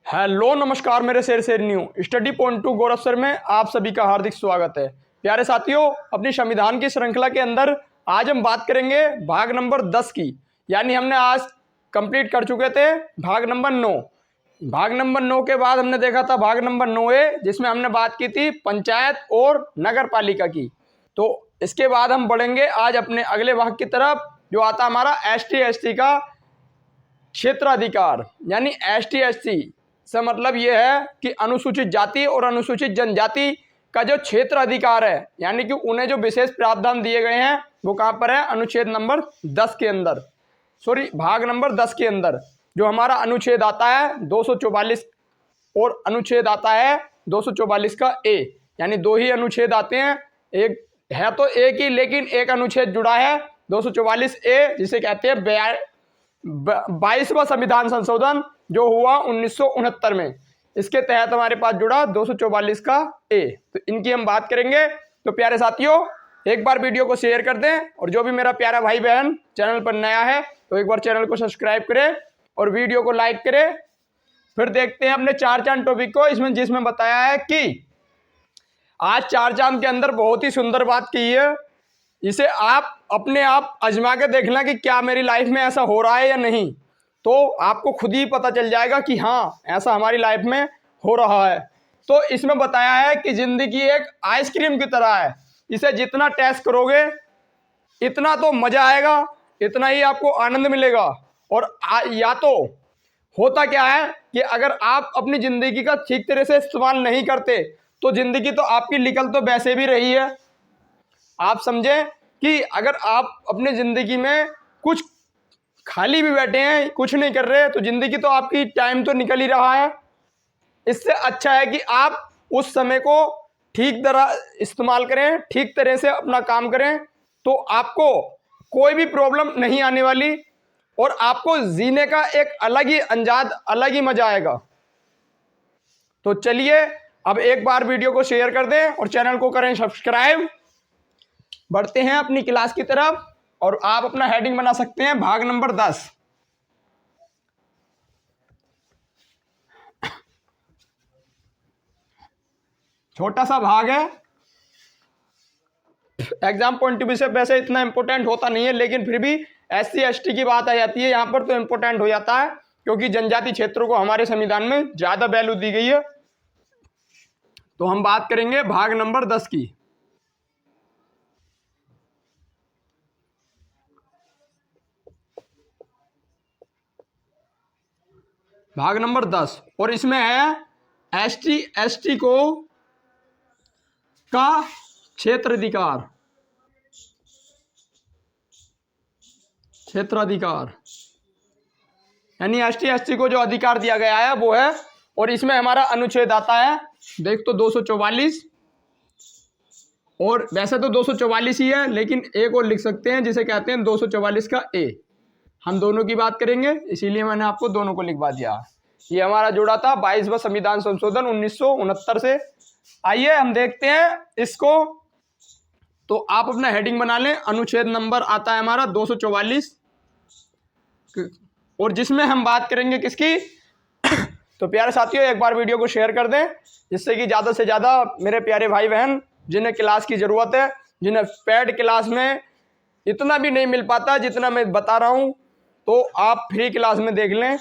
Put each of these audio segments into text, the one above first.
Hello नमस्कार मेरे शेर न्यू स्टडी पॉइंट टू गौरव सर में आप सभी का हार्दिक स्वागत है। प्यारे साथियों, अपनी संविधान की श्रृंखला के अंदर आज हम बात करेंगे भाग नंबर 10 की। यानी हमने आज कंप्लीट कर चुके थे भाग नंबर 9। भाग नंबर 9 के बाद हमने देखा था भाग नंबर 9A, जिसमें हमने बात की थी पंचायत और नगर पालिका की। तो इसके बाद हम बढ़ेंगे आज अपने अगले भाग की तरफ, जो आता हमारा ST/ST का क्षेत्राधिकार। यानी ST/ST से मतलब ये है कि अनुसूचित जाति और अनुसूचित जनजाति का जो क्षेत्र अधिकार है, यानी कि उन्हें जो विशेष प्रावधान दिए गए हैं वो कहाँ पर है? अनुच्छेद नंबर 10 के अंदर, भाग नंबर 10 के अंदर जो हमारा अनुच्छेद आता है 244 और अनुच्छेद आता है 244 का A। यानी दो ही अनुच्छेद आते हैं, एक है तो एक ही, लेकिन एक अनुच्छेद जुड़ा है 244A, जिसे कहते हैं 22वां संविधान संशोधन जो हुआ 1969 में। इसके तहत हमारे पास जुड़ा 244 का A। तो इनकी हम बात करेंगे। तो प्यारे साथियों, एक बार वीडियो को शेयर कर दें, और जो भी मेरा प्यारा भाई बहन चैनल पर नया है तो एक बार चैनल को सब्सक्राइब करें और वीडियो को लाइक करें। फिर देखते हैं अपने चार चांद टॉपिक को, जिसमें बताया है कि आज चार चांद के अंदर बहुत ही सुंदर बात की है। इसे आप अपने आप आजमा के देखना कि क्या मेरी लाइफ में ऐसा हो रहा है या नहीं, तो आपको खुद ही पता चल जाएगा कि हाँ, ऐसा हमारी लाइफ में हो रहा है। तो इसमें बताया है कि जिंदगी एक आइसक्रीम की तरह है, इसे जितना टेस्ट करोगे इतना तो मजा आएगा, इतना ही आपको आनंद मिलेगा। और या तो होता क्या है कि अगर आप अपनी जिंदगी का ठीक तरह से इस्तेमाल नहीं करते तो जिंदगी तो आपकी निकल तो वैसे भी रही है। आप समझे कि अगर आप अपनी जिंदगी में कुछ खाली भी बैठे हैं, कुछ नहीं कर रहे, तो जिंदगी तो आपकी टाइम तो निकल ही रहा है। इससे अच्छा है कि आप उस समय को ठीक तरह इस्तेमाल करें, ठीक तरह से अपना काम करें, तो आपको कोई भी प्रॉब्लम नहीं आने वाली और आपको जीने का एक अलग ही अंदाज, अलग ही मजा आएगा। तो चलिए अब एक बार वीडियो को शेयर कर दें और चैनल को करें सब्सक्राइब। बढ़ते हैं अपनी क्लास की तरफ, और आप अपना हेडिंग बना सकते हैं भाग नंबर 10। छोटा सा भाग है, एग्जाम पॉइंट ऑफ व्यू से वैसे इतना इंपॉर्टेंट होता नहीं है, लेकिन फिर भी SC/ST की बात आ जाती है यहाँ पर तो इंपॉर्टेंट हो जाता है, क्योंकि जनजाति क्षेत्रों को हमारे संविधान में ज्यादा वैल्यू दी गई है। तो हम बात करेंगे भाग नंबर 10 की। भाग नंबर 10, और इसमें है ST/ST को का क्षेत्राधिकार। यानी ST/ST को जो अधिकार दिया गया है वो है, और इसमें हमारा अनुच्छेद आता है, देख तो 244, और वैसे तो 244 ही है, लेकिन एक और लिख सकते हैं जिसे कहते हैं 244 का A। हम दोनों की बात करेंगे, इसीलिए मैंने आपको दोनों को लिखवा दिया। ये हमारा जुड़ा था 22वां संविधान संशोधन 1969 से। आइए हम देखते हैं इसको। तो आप अपना हेडिंग बना लें। अनुच्छेद नंबर आता है हमारा 244, और जिसमें हम बात करेंगे किसकी? तो प्यारे साथियों, एक बार वीडियो को शेयर कर दें, जिससे कि ज़्यादा से ज़्यादा मेरे प्यारे भाई बहन जिन्हें क्लास की ज़रूरत है, जिन्हें पेड क्लास में इतना भी नहीं मिल पाता जितना मैं बता रहा हूँ, तो आप फ्री क्लास में देख लें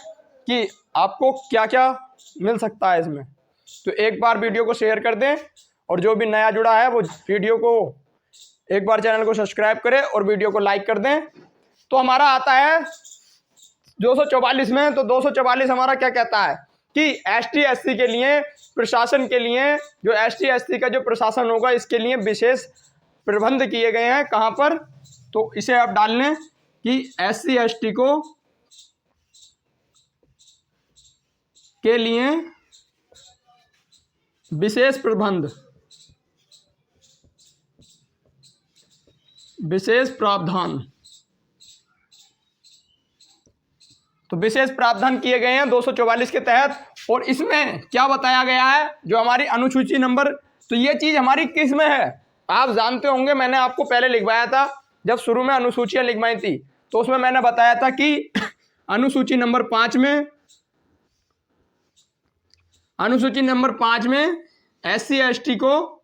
कि आपको क्या क्या मिल सकता है इसमें। तो एक बार वीडियो को शेयर कर दें, और जो भी नया जुड़ा है वो वीडियो को एक बार चैनल को सब्सक्राइब करें और वीडियो को लाइक कर दें। तो हमारा आता है 244 में। तो 244 हमारा क्या कहता है कि ST/ST के लिए प्रशासन के लिए, जो ST/ST का जो प्रशासन होगा, इसके लिए विशेष प्रबंध किए गए हैं। कहाँ पर? तो इसे आप डाल लें कि SC/ST को के लिए विशेष प्रबंध, विशेष प्रावधान। तो विशेष प्रावधान किए गए हैं 244 के तहत। और इसमें क्या बताया गया है, जो हमारी अनुसूची नंबर, तो ये चीज हमारी किस में है आप जानते होंगे, मैंने आपको पहले लिखवाया था जब शुरू में अनुसूचियां लिखवाई थी, तो उसमें मैंने बताया था कि अनुसूची नंबर 5 में अनुसूची नंबर 5 में SC ST को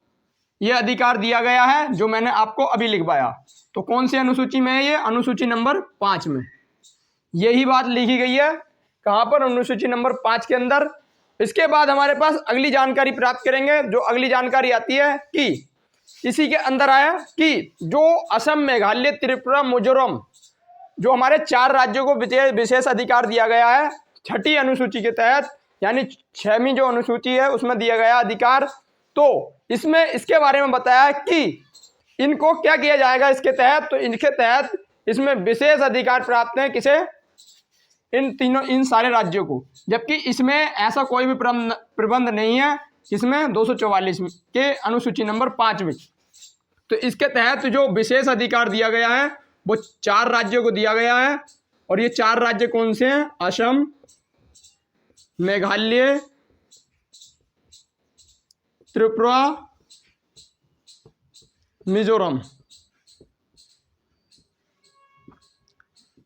यह अधिकार दिया गया है जो मैंने आपको अभी लिखवाया। तो कौन सी अनुसूची में है ये? अनुसूची नंबर 5 में यही बात लिखी गई है। कहाँ पर? अनुसूची नंबर 5 के अंदर। इसके बाद हमारे पास अगली जानकारी प्राप्त करेंगे। जो अगली जानकारी आती है कि इसी के अंदर आया कि जो असम, मेघालय, त्रिपुरा, मिजोरम, जो हमारे 4 राज्यों को विशेष अधिकार दिया गया है छठी अनुसूची के तहत, यानी 6वीं जो अनुसूची है उसमें दिया गया अधिकार। तो इसमें इसके बारे में बताया कि इनको क्या किया जाएगा इसके तहत। तो इनके तहत इसमें विशेष अधिकार प्राप्त है किसे? इन सारे राज्यों को। जबकि इसमें ऐसा कोई भी प्रबंध नहीं है इसमें 244 के अनुसूची नंबर 5 में। तो इसके तहत जो विशेष अधिकार दिया गया है वो 4 राज्यों को दिया गया है। और ये 4 राज्य कौन से हैं? असम, मेघालय, त्रिपुरा, मिजोरम।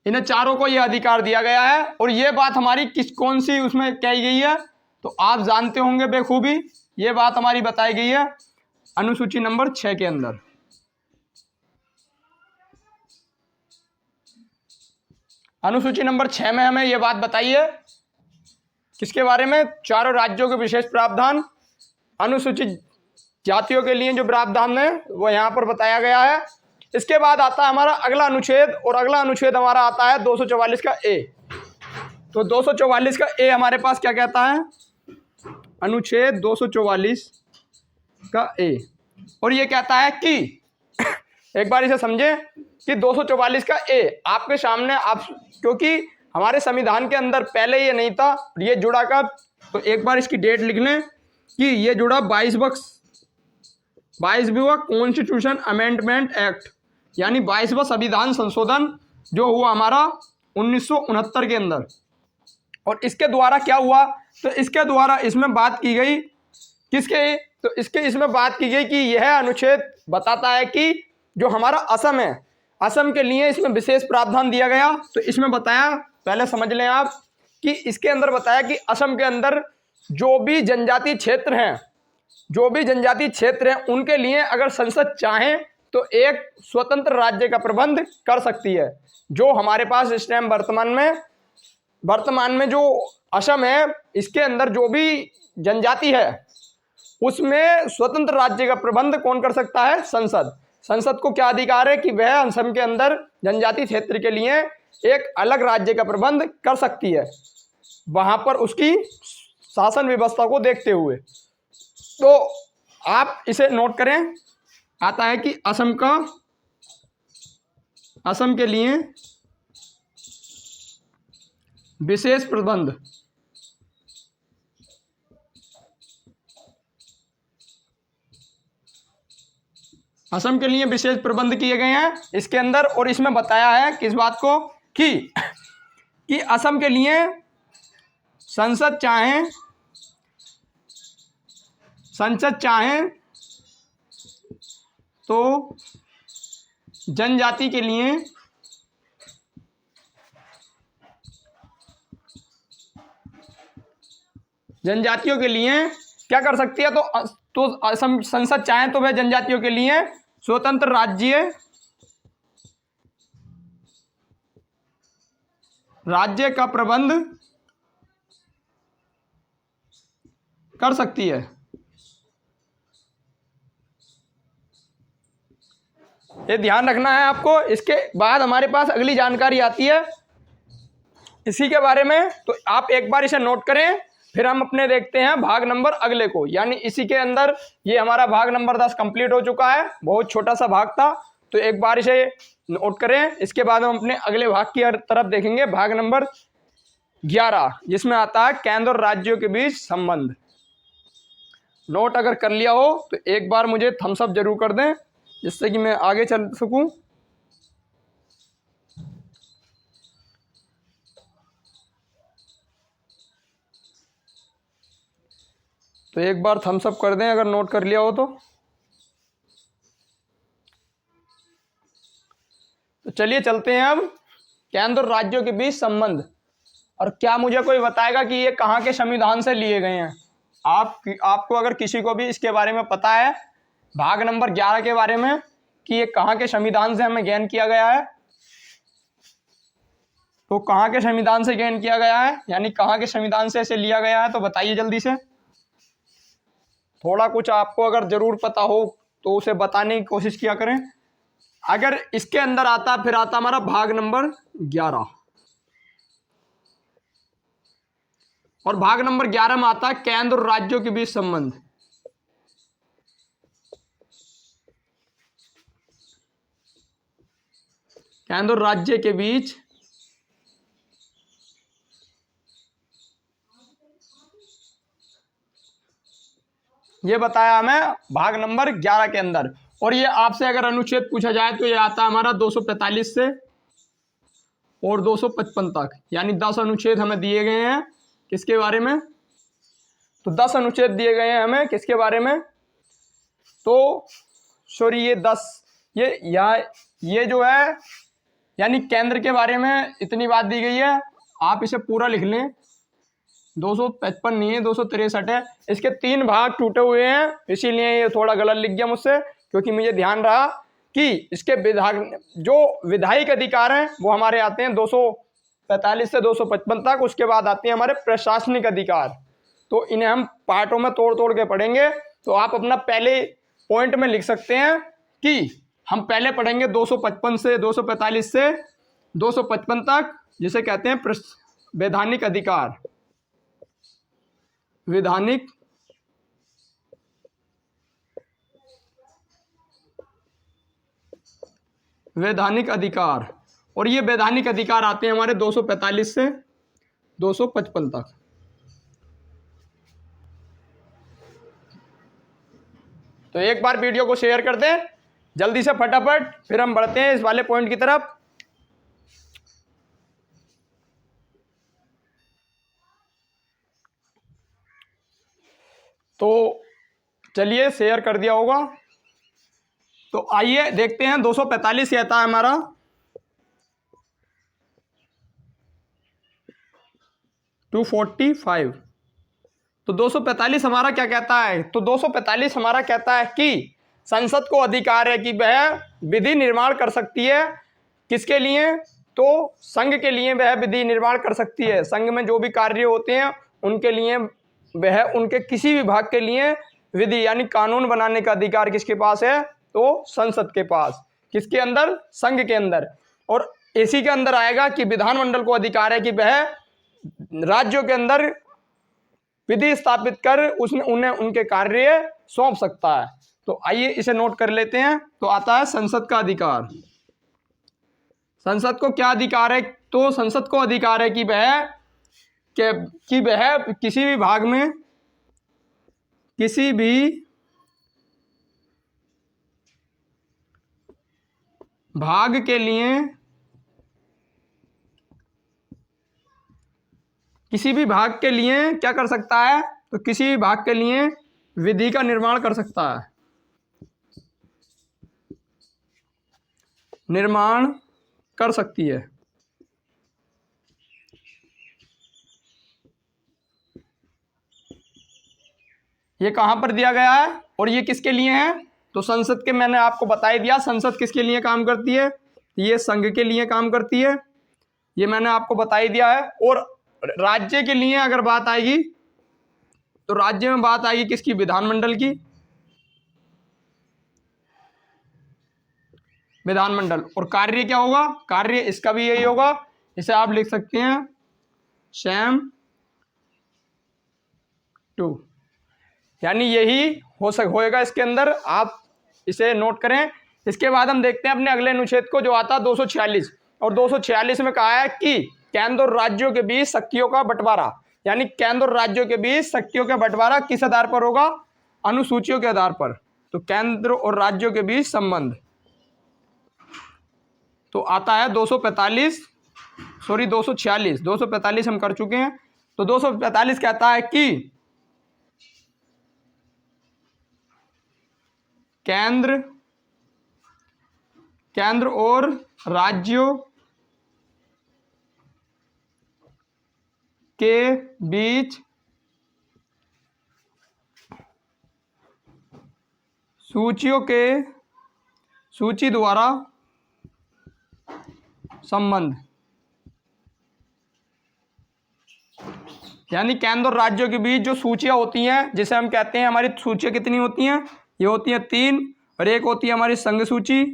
इन्हें चारों को यह अधिकार दिया गया है। और ये बात हमारी कौन सी उसमें कही गई है? तो आप जानते होंगे बेखूबी, ये बात हमारी बताई गई है अनुसूची नंबर 6 के अंदर। अनुसूची नंबर 6 में हमें यह बात बताई है किसके बारे में? चारों राज्यों के विशेष प्रावधान, अनुसूचित जातियों के लिए जो प्रावधान है वो यहाँ पर बताया गया है। इसके बाद आता है हमारा अगला अनुच्छेद, और अगला अनुच्छेद हमारा आता है 244 का ए। तो 244 का ए हमारे पास क्या कहता है? अनुच्छेद 244 का ए। और ये कहता है कि एक बार इसे समझे कि 244 का ए आपके सामने, आप क्योंकि हमारे संविधान के अंदर पहले ये नहीं था, ये जुड़ा कब? तो एक बार इसकी डेट लिख लें कि ये जुड़ा 22वां कॉन्स्टिट्यूशन अमेंडमेंट एक्ट, यानी 22वां संविधान संशोधन जो हुआ हमारा 1969 के अंदर। और इसके द्वारा क्या हुआ? तो इसके द्वारा इसमें बात की गई किसके? तो इसमें बात की गई कि यह अनुच्छेद बताता है कि जो हमारा असम है, असम के लिए इसमें विशेष प्रावधान दिया गया। तो इसमें बताया, पहले समझ लें आप कि इसके अंदर बताया कि असम के अंदर जो भी जनजातीय क्षेत्र हैं, उनके लिए अगर संसद चाहे तो एक स्वतंत्र राज्य का प्रबंध कर सकती है। जो हमारे पास इस टाइम वर्तमान में जो असम है, इसके अंदर जो भी जनजाति है उसमें स्वतंत्र राज्य का प्रबंध कौन कर सकता है? संसद को क्या अधिकार है कि वह असम के अंदर जनजाति क्षेत्र के लिए एक अलग राज्य का प्रबंध कर सकती है, वहां पर उसकी शासन व्यवस्था को देखते हुए। तो आप इसे नोट करें, आता है कि असम के लिए विशेष प्रबंध, असम के लिए विशेष प्रबंध किए गए हैं इसके अंदर। और इसमें बताया है किस बात को कि असम के लिए संसद चाहे तो जनजाति के लिए जनजातियों के लिए क्या कर सकती है? तो असम संसद चाहे तो वह जनजातियों के लिए स्वतंत्र राज्य का प्रबंध कर सकती है। ये ध्यान रखना है आपको। इसके बाद हमारे पास अगली जानकारी आती है इसी के बारे में। तो आप एक बार इसे नोट करें, फिर हम अपने देखते हैं भाग नंबर अगले को, यानी इसी के अंदर ये हमारा भाग नंबर 10 कंप्लीट हो चुका है। बहुत छोटा सा भाग था, तो एक बार इसे नोट करें। इसके बाद हम अपने अगले भाग की तरफ देखेंगे, भाग नंबर 11, जिसमें आता है केंद्र और राज्यों के बीच संबंध। नोट अगर कर लिया हो तो एक बार मुझे थम्स अप जरूर कर दें, जिससे कि मैं आगे चल सकूं। तो एक बार थम्स अप कर दें अगर नोट कर लिया हो तो चलिए चलते हैं अब केंद्र और राज्यों के बीच संबंध। और क्या मुझे कोई बताएगा कि ये कहाँ के संविधान से लिए गए हैं? आपको अगर किसी को भी इसके बारे में पता है, भाग नंबर 11 के बारे में, कि ये कहाँ के संविधान से हमें गेन किया गया है, तो कहाँ के संविधान से गेन किया गया है, यानी कहाँ के संविधान से इसे लिया गया है, तो बताइए जल्दी से। थोड़ा कुछ आपको अगर जरूर पता हो तो उसे बताने की कोशिश किया करें। अगर इसके अंदर आता, फिर आता हमारा भाग नंबर 11, और भाग नंबर 11 में आता है केंद्र और राज्यों के बीच संबंध। केंद्र और राज्य के बीच ये बताया हमें भाग नंबर 11 के अंदर। और ये आपसे अगर अनुच्छेद पूछा जाए तो ये आता है हमारा 245 से और 255 तक, यानी 10 अनुच्छेद हमें दिए गए हैं किसके बारे में, तो 10 अनुच्छेद दिए गए हैं हमें किसके बारे में, तो सॉरी ये 10, ये जो है यानी केंद्र के बारे में इतनी बात दी गई है। आप इसे पूरा लिख लें, 255 नहीं है, 263 है। इसके 3 भाग टूटे हुए हैं, इसीलिए ये थोड़ा गलत लिख गया मुझसे, क्योंकि मुझे ध्यान रहा कि इसके विधायक जो विधायिक अधिकार हैं वो हमारे आते हैं 245 से 255 तक। उसके बाद आते हैं हमारे प्रशासनिक अधिकार, तो इन्हें हम पार्टों में तोड़ तोड़ के पढ़ेंगे। तो आप अपना पहले पॉइंट में लिख सकते हैं कि हम पहले पढ़ेंगे 255 से 245 से 255 तक, जिसे कहते हैं वैधानिक अधिकार, वैधानिक अधिकार। और ये वैधानिक अधिकार आते हैं हमारे 245 से 255 तक। तो एक बार वीडियो को शेयर कर दें जल्दी से फटाफट, फिर हम बढ़ते हैं इस वाले पॉइंट की तरफ। तो चलिए शेयर कर दिया होगा। तो आइए देखते हैं 245 ये आता है हमारा टू 45। तो 245 हमारा क्या कहता है, तो 245 हमारा कहता है कि संसद को अधिकार है कि वह विधि निर्माण कर सकती है, किसके लिए, तो संघ के लिए वह विधि निर्माण कर सकती है। संघ में जो भी कार्य होते हैं उनके लिए वह उनके किसी भी भाग के लिए विधि यानी कानून बनाने का अधिकार किसके पास है, तो संसद के पास, किसके अंदर, संघ के अंदर। और इसी के अंदर आएगा कि विधानमंडल को अधिकार है कि वह राज्यों के अंदर विधि स्थापित कर उसमें उन्हें उनके कार्य सौंप सकता है। तो आइए इसे नोट कर लेते हैं। तो आता है संसद का अधिकार। संसद को क्या अधिकार है, तो संसद को अधिकार है कि वह किसी भी भाग में किसी भी भाग के लिए क्या कर सकता है, तो किसी भी भाग के लिए विधि का निर्माण कर सकता है, निर्माण कर सकती है। ये कहां पर दिया गया है और ये किसके लिए है, तो संसद के, मैंने आपको बता ही दिया संसद किसके लिए काम करती है, ये संघ के लिए काम करती है, ये मैंने आपको बता ही दिया है। और राज्य के लिए अगर बात आएगी तो राज्य में बात आएगी किसकी, विधानमंडल की, विधानमंडल। और कार्य क्या होगा, कार्य इसका भी यही होगा, इसे आप लिख सकते हैं सेम टू, यानी यही होएगा इसके अंदर, आप इसे नोट करें। इसके बाद हम देखते हैं अपने अगले अनुच्छेद को जो आता है 246। और 246 में कहा है कि केंद्र और राज्यों के बीच शक्तियों का बंटवारा, यानी केंद्र और राज्यों के बीच शक्तियों का बंटवारा किस आधार पर होगा, अनुसूचियों के आधार पर। तो केंद्र और राज्यों के बीच संबंध, तो आता है 245 हम कर चुके हैं। तो 245 कहता है कि केंद्र और राज्यों के बीच सूचियों के सूची द्वारा संबंध, यानी केंद्र और राज्यों के बीच जो सूचियां होती हैं, जिसे हम कहते हैं, हमारी सूचियां कितनी होती हैं, ये होती हैं 3, और एक होती है हमारी संघ सूची।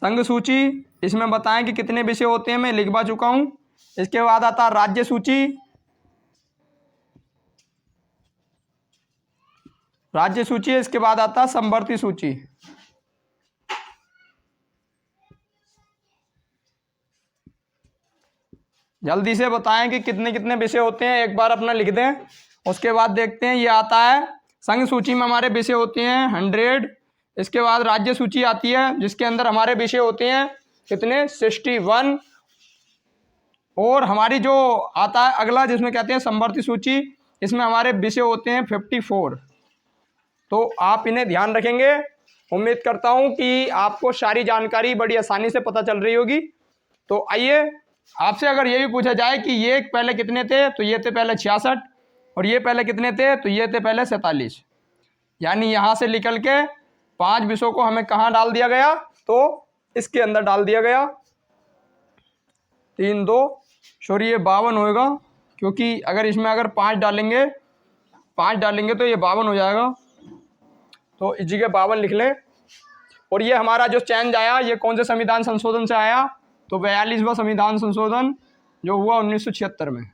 संघ सूची इसमें बताएं कि कितने विषय होते हैं, मैं लिखवा चुका हूं। इसके बाद आता है राज्य सूची। राज्य सूची है, इसके बाद आता है समवर्ती सूची। जल्दी से बताएं कि कितने कितने विषय होते हैं, एक बार अपना लिख दें। उसके बाद देखते हैं, ये आता है संघ सूची में हमारे विषय होते हैं 100। इसके बाद राज्य सूची आती है, जिसके अंदर हमारे विषय होते हैं कितने, 61। और हमारी जो आता है अगला, जिसमें कहते हैं समवर्ती सूची, इसमें हमारे विषय होते हैं 54। तो आप इन्हें ध्यान रखेंगे। उम्मीद करता हूं कि आपको सारी जानकारी बड़ी आसानी से पता चल रही होगी। तो आइए, आपसे अगर ये भी पूछा जाए कि ये पहले कितने थे, तो ये थे पहले 66, और ये पहले कितने थे, तो ये थे पहले 47। यानी यहाँ से निकल के 5 विषयों को हमें कहाँ डाल दिया गया, तो इसके अंदर डाल दिया गया। 3 2 सॉरी, ये 52 होएगा, क्योंकि अगर इसमें अगर 5 डालेंगे तो ये 52 हो जाएगा। तो इस जगह 52 लिख लें। और ये हमारा जो चेंज आया, ये कौन से संविधान संशोधन से आया, तो 42वां संविधान संशोधन जो हुआ 1976 में।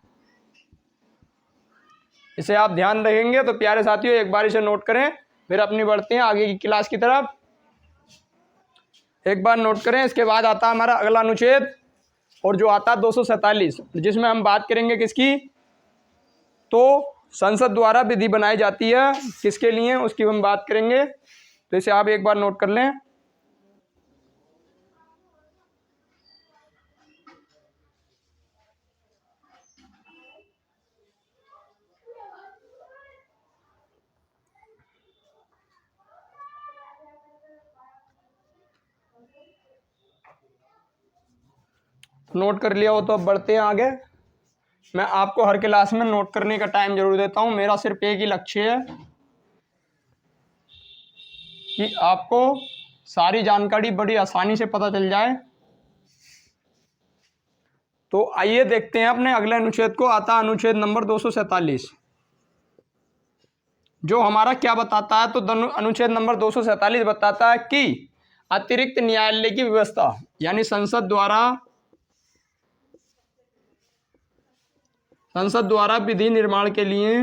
इसे आप ध्यान रखेंगे। तो प्यारे साथियों, एक बार इसे नोट करें, फिर अपनी बढ़ते हैं आगे की क्लास की तरफ। एक बार नोट करें। इसके बाद आता है हमारा अगला अनुच्छेद, और जो आता है 247, जिसमें हम बात करेंगे किसकी, तो संसद द्वारा विधि बनाई जाती है किसके लिए, उसकी हम बात करेंगे। तो इसे आप एक बार नोट कर लें। नोट कर लिया हो तो अब बढ़ते हैं आगे। मैं आपको हर क्लास में नोट करने का टाइम जरूर देता हूं। मेरा सिर्फ एक ही लक्ष्य है कि आपको सारी जानकारी बड़ी आसानी से पता चल जाए। तो आइए देखते हैं अपने अगले अनुच्छेद को। आता है अनुच्छेद नंबर 247, जो हमारा क्या बताता है, तो अनुच्छेद नंबर 247 बताता है कि अतिरिक्त न्यायालय की व्यवस्था, यानी संसद द्वारा विधि निर्माण के लिए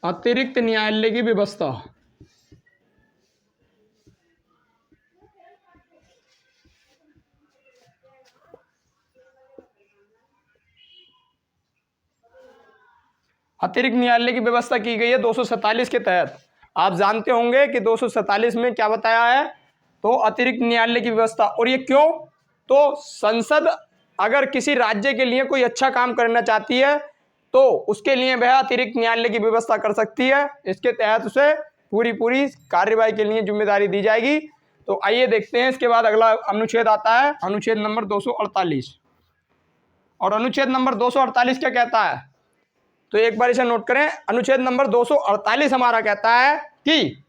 अतिरिक्त न्यायालय की व्यवस्था, अतिरिक्त न्यायालय की व्यवस्था की गई है 247 के तहत। आप जानते होंगे कि 247 में क्या बताया है, तो अतिरिक्त न्यायालय की व्यवस्था। और ये क्यों, तो संसद अगर किसी राज्य के लिए कोई अच्छा काम करना चाहती है, तो उसके लिए वह अतिरिक्त न्यायालय की व्यवस्था कर सकती है। इसके तहत उसे पूरी कार्यवाही के लिए जिम्मेदारी दी जाएगी। तो आइए देखते हैं। इसके बाद अगला अनुच्छेद आता है, अनुच्छेद नंबर 248। और अनुच्छेद नंबर 248 क्या कहता है, तो एक बार इसे नोट करें। अनुच्छेद नंबर 248 हमारा कहता है कि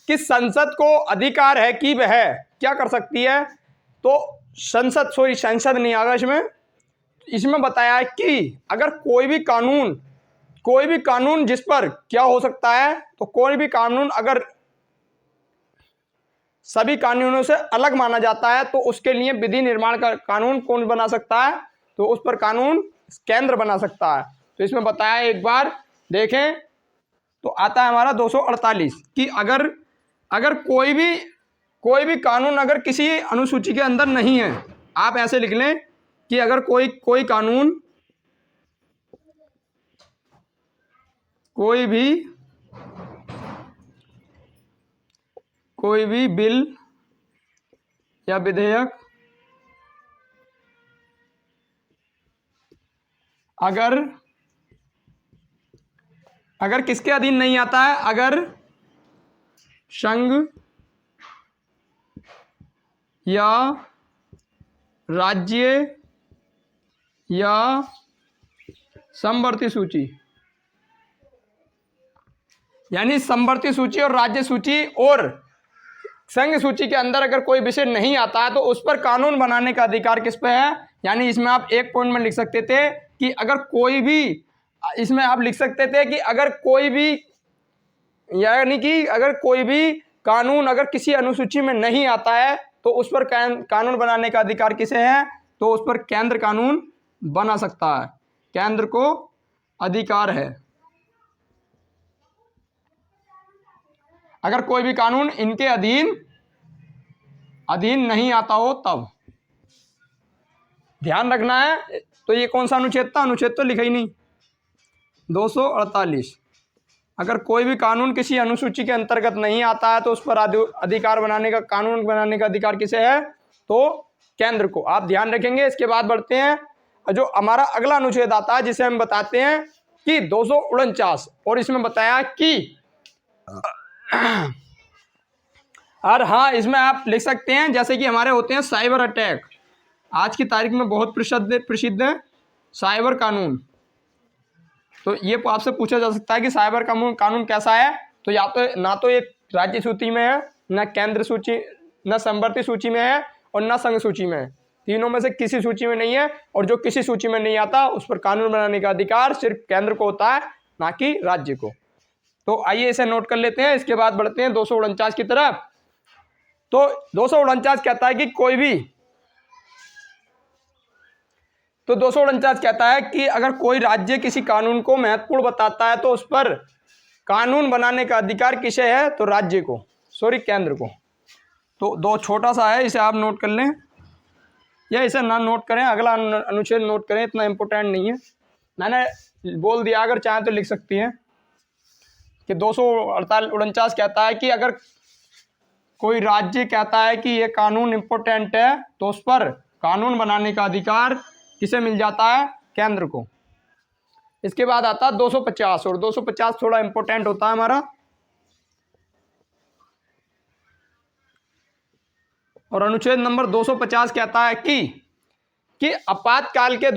संसद को अधिकार है कि वह क्या कर सकती है, तो संसद नहीं आगा इसमें बताया है कि अगर कोई भी कानून जिस पर क्या हो सकता है, तो कोई भी कानून अगर सभी कानूनों से अलग माना जाता है, तो उसके लिए विधि निर्माण का कानून कौन बना सकता है, तो उस पर कानून केंद्र बना सकता है। तो इसमें बताया, एक बार देखें, तो आता है हमारा 248 कि अगर कोई भी कानून अगर किसी अनुसूची के अंदर नहीं है, आप ऐसे लिख लें कि अगर कोई कानून, कोई भी बिल या विधेयक अगर किसके अधीन नहीं आता है, अगर संघ या राज्य या समवर्ती सूची, यानी समवर्ती सूची और राज्य सूची और संघ सूची के अंदर अगर कोई विषय नहीं आता है तो उस पर कानून बनाने का अधिकार किस पे है। यानी इसमें आप एक पॉइंट में लिख सकते थे कि अगर कोई भी, इसमें आप लिख सकते थे कि अगर कोई भी, यानी कि अगर कोई भी कानून अगर किसी अनुसूची में नहीं आता है तो उस पर कानून बनाने का अधिकार किसे है, तो उस पर केंद्र कानून बना सकता है, केंद्र को अधिकार है। अगर कोई भी कानून इनके अधीन नहीं आता हो तब ध्यान रखना है। तो ये कौन सा अनुच्छेद था, अनुच्छेद तो लिखा ही नहीं, 248। अगर कोई भी कानून किसी अनुसूची के अंतर्गत नहीं आता है तो उस पर अधिकार बनाने का, कानून बनाने का अधिकार किसे है, तो केंद्र को। आप ध्यान रखेंगे। इसके बाद बढ़ते हैं, जो हमारा अगला अनुच्छेद आता है जिसे हम बताते हैं कि 249, और इसमें बताया कि और हाँ, इसमें आप लिख सकते हैं जैसे कि हमारे होते हैं साइबर अटैक, आज की तारीख में बहुत प्रसिद्ध है साइबर कानून। तो ये आपसे पूछा जा सकता है कि साइबर कानून कैसा है, तो या तो ना तो एक राज्य सूची में है, ना केंद्र सूची, ना समवर्ती सूची में है, और ना संघ सूची में है। तीनों में से किसी सूची में नहीं है, और जो किसी सूची में नहीं आता उस पर कानून बनाने का अधिकार सिर्फ केंद्र को होता है, ना कि राज्य को। तो आइए इसे नोट कर लेते हैं। इसके बाद बढ़ते हैं 249 की तरफ। तो 249 कहता है कि कोई भी, तो 249 कहता है कि अगर कोई राज्य किसी कानून को महत्वपूर्ण बताता है तो उस पर कानून बनाने का अधिकार किसे है, तो राज्य को, सॉरी केंद्र को। तो दो छोटा सा है, इसे आप नोट कर लें या इसे ना नोट करें, अगला अनुच्छेद नोट करें, इतना इंपॉर्टेंट नहीं है, मैंने बोल दिया, अगर चाहें तो लिख सकती हैं कि 249 कहता है कि अगर कोई राज्य कहता है कि ये कानून इंपॉर्टेंट है तो उस पर कानून बनाने का अधिकार किसे मिल जाता है, केंद्र को। इसके बाद आता है 250, और 250 थोड़ा इंपॉर्टेंट होता है हमारा, और अनुच्छेद नंबर 250 कहता है कि आपातकाल के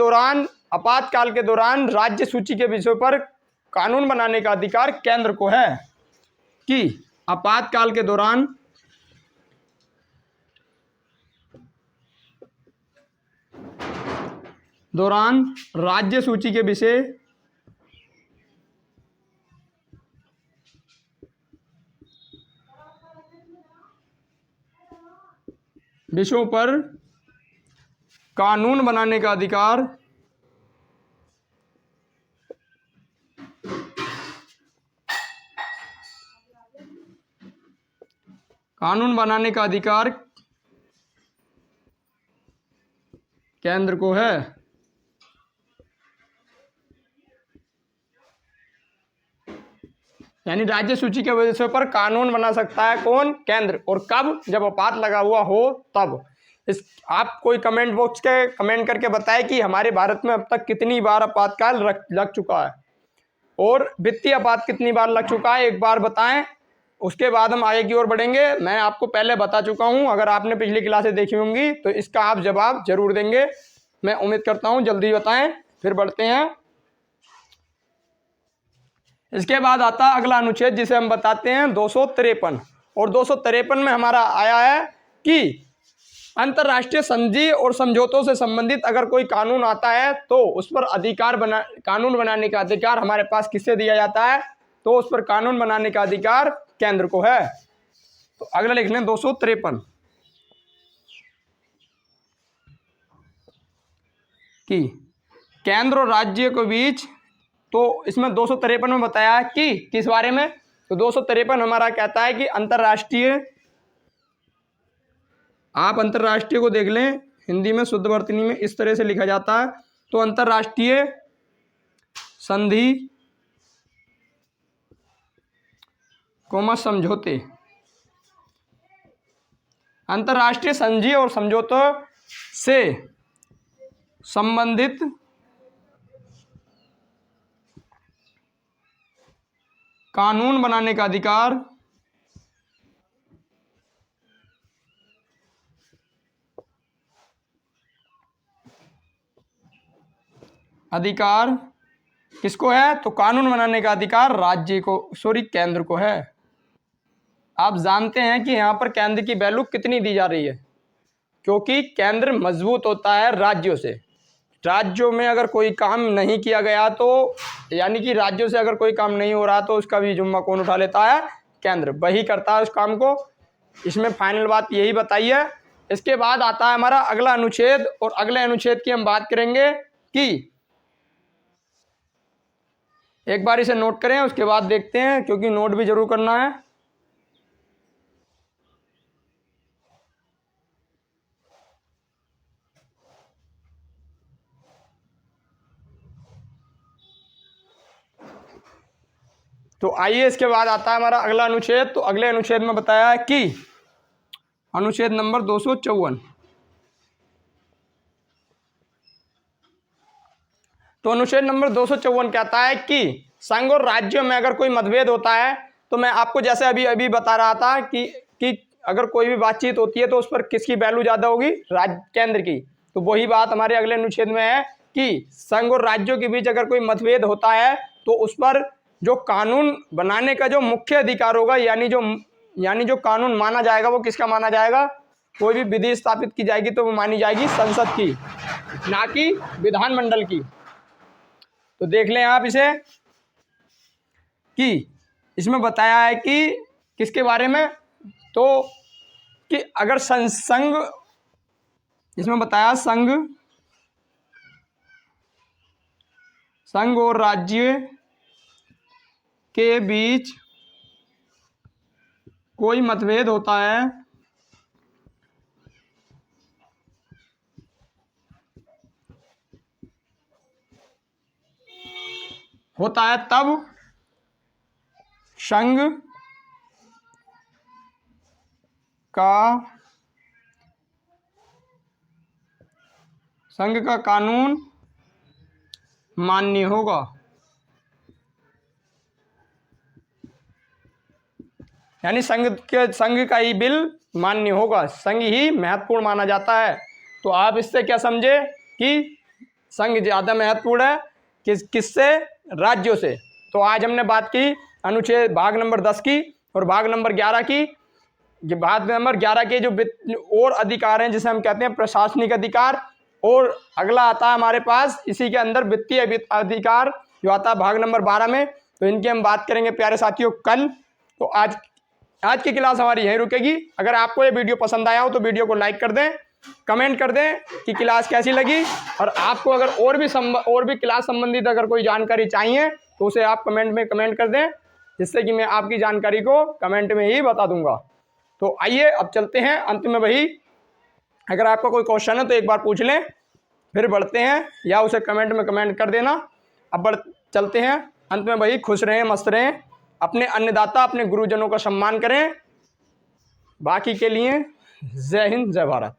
दौरान राज्य सूची के विषयों पर कानून बनाने का अधिकार केंद्र को है, कि आपातकाल के दौरान राज्य सूची के विषयों पर कानून बनाने का अधिकार केंद्र को है। यानी राज्य सूची के विषयों पर कानून बना सकता है कौन, केंद्र, और कब, जब आपात लगा हुआ हो तब। आप कोई कमेंट बॉक्स के कमेंट करके बताएं कि हमारे भारत में अब तक कितनी बार आपातकाल लग चुका है, और वित्तीय आपात कितनी बार लग चुका है, एक बार बताएं। उसके बाद हम आगे की ओर बढ़ेंगे। मैं आपको पहले बता चुका हूं, अगर आपने पिछली क्लासें देखी होंगी तो इसका आप जवाब जरूर देंगे, मैं उम्मीद करता हूं जल्दी बताएं। फिर बढ़ते हैं। इसके बाद आता है अगला अनुच्छेद जिसे हम बताते हैं 253, और 253 में हमारा आया है कि अंतर्राष्ट्रीय संधि और समझौतों से संबंधित अगर कोई कानून आता है तो उस पर कानून बनाने का अधिकार हमारे पास किससे दिया जाता है, तो उस पर कानून बनाने का अधिकार केंद्र को है। तो अगला लिख लें 253 कि केंद्र और राज्य के बीच, तो इसमें 253 में बताया है कि किस बारे में, तो 253 हमारा कहता है कि अंतर्राष्ट्रीय, आप अंतर्राष्ट्रीय को देख लें, हिंदी में शुद्ध वर्तनी में इस तरह से लिखा जाता है, तो अंतर्राष्ट्रीय संधि समझौते, अंतर्राष्ट्रीय संधि और समझौतों से संबंधित कानून बनाने का अधिकार अधिकार किसको है? तो कानून बनाने का अधिकार राज्य को, सॉरी केंद्र को है। आप जानते हैं कि यहाँ पर केंद्र की वैल्यू कितनी दी जा रही है, क्योंकि केंद्र मजबूत होता है राज्यों से। राज्यों में अगर कोई काम नहीं किया गया तो, यानी कि राज्यों से अगर कोई काम नहीं हो रहा तो उसका भी जुम्मा कौन उठा लेता है? केंद्र, वही करता है उस काम को। इसमें फाइनल बात यही बताई है। इसके बाद आता है हमारा अगला अनुच्छेद, और अगले अनुच्छेद की हम बात करेंगे कि एक बार इसे नोट करें, उसके बाद देखते हैं, क्योंकि नोट भी जरूर करना है। तो आइए, इसके बाद आता है हमारा अगला अनुच्छेद। तो अगले अनुच्छेद में बताया है कि अनुच्छेद नंबर 254। तो अनुच्छेद नंबर 254 कहता है कि संघ और राज्यों में अगर कोई मतभेद होता है, तो मैं आपको जैसे अभी बता रहा था कि अगर कोई भी बातचीत होती है तो उस पर किसकी वैल्यू ज़्यादा होगी? केंद्र की। तो वही बात हमारे अगले अनुच्छेद में है कि संघ और राज्यों के बीच अगर कोई मतभेद होता है तो उस पर जो कानून बनाने का जो मुख्य अधिकार होगा, यानी जो कानून माना जाएगा वो किसका माना जाएगा? कोई भी विधि स्थापित की जाएगी तो वो मानी जाएगी संसद की, ना कि विधानमंडल की। तो देख लें आप इसे कि इसमें बताया है कि किसके बारे में? तो कि अगर संघ, इसमें बताया संघ और राज्य के बीच कोई मतभेद होता है तब संघ का कानून मान्य होगा। यानी संघ का ही बिल मान्य होगा, संघ ही महत्वपूर्ण माना जाता है। तो आप इससे क्या समझे कि संघ ज़्यादा महत्वपूर्ण है किससे? राज्यों से। तो आज हमने बात की अनुच्छेद भाग नंबर 10 की और भाग नंबर 11 की। भाग नंबर 11 के जो और अधिकार हैं जिसे हम कहते हैं प्रशासनिक अधिकार, और अगला आता है हमारे पास इसी के अंदर वित्तीय अधिकार जो आता है भाग नंबर 12 में। तो इनकी हम बात करेंगे प्यारे साथियों कल। तो आज की क्लास हमारी यहीं रुकेगी। अगर आपको ये वीडियो पसंद आया हो तो वीडियो को लाइक कर दें, कमेंट कर दें कि क्लास कैसी लगी, और आपको अगर और भी क्लास संबंधित अगर कोई जानकारी चाहिए तो उसे आप कमेंट में कमेंट कर दें, जिससे कि मैं आपकी जानकारी को कमेंट में ही बता दूंगा। तो आइए अब चलते हैं अंत में वही, अगर आपका कोई क्वेश्चन है तो एक बार पूछ लें, फिर बढ़ते हैं, या उसे कमेंट में कमेंट कर देना। अब चलते हैं अंत में वही, खुश रहें, मस्त रहें, अपने अन्नदाता अपने गुरुजनों का सम्मान करें। बाकी के लिए जय हिंद, जय भारत।